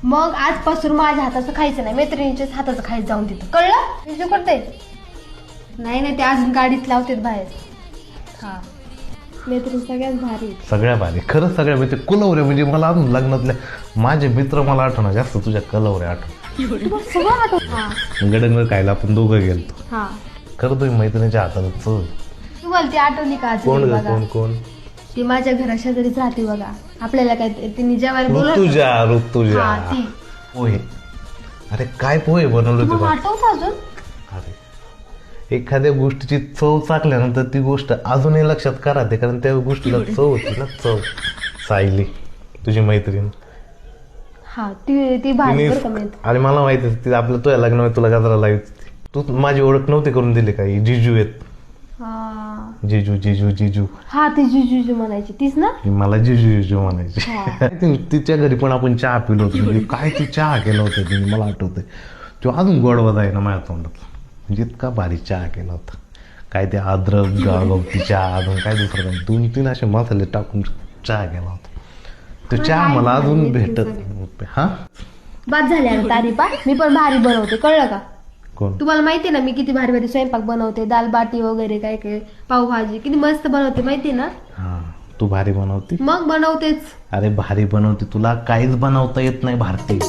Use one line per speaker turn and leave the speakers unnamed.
मग आजपासून माझ्या हाताचं खायचं नाही, मैत्रिणीच्याच हाताचं खायचं जाऊन तिथं, कळलं? विजू करते नाही ते अजून गाडीत लावतेत बाहेर. हा मैत्रीण सगळ्यात भारी.
सगळ्या भारी खरंच सगळ्या मित्र कुलवरे म्हणजे मला अजून लग्नातल्या माझे मित्र मला आठवणार जास्त तुझ्या कलवरे आठवण.
सगळं आठवत.
गडंगर खायला आपण दोघं गेलतो.
हा
खरं तुम्ही मैत्रिणीच्या हाताला चव.
तुम्हाला ती आठवली का
कोण
अजून?
ग
बघा
कोण कोण
ती माझ्या घरा शेजारीच राहते बघा. आपल्याला काय तिने जेवायला बोलवलं
ऋतुजा
हा, ती.
पोहे. अरे काय पोहे बनवले होते
तुम्हाला
बा?
आठवतं अजून?
अरे एखाद्या गोष्टीची चव चाकल्यानंतर ती गोष्ट अजूनही लक्षात का राहते, कारण त्या गोष्टीला चव होती ना, चव. सायली तुझी मैत्रीण
हा ती भारी बरं का मैत्रीण.
आणि मला माहिती आहे, ती आपलं तुझ्या लग्नामध्ये तुला गजरा लावायची. तू माझी ओळख नव्हती करून दिली का? ही जिजू आहेत.
हा
जिजू जिजू जिजू
हा ती जिजू म्हणायची तीच ना.
मला जिजू जिजू म्हणायची. तिच्या घरी पण आपण चहा पिलो होतो. म्हणजे काय ती चहा केला होता तिने, मला आठवतंय. तो अजून गोडवा आहे ना माझ्या तोंडात. म्हणजे इतका भारी चहा केला होता. काय ते अद्रक गवती चहा, अजून काय दुसरं काय 2-3 असे मसाले टाकून चहा केला होता. तो चहा मला अजून भेटत. हा
बाद झाली आता तारीफा. मी पण भारी बनवते, कळलं का?
कोण?
तुम्हाला माहिती ना मी किती भारी भारी स्वयंपाक बनवते, दाल बाटी वगैरे काय काय, पावभाजी किती मस्त बनवते माहिती ना.
हा तू भारी बनवते.
मग बनवतेच.
अरे भारी बनवते, तुला काहीच बनवता येत नाही भारती.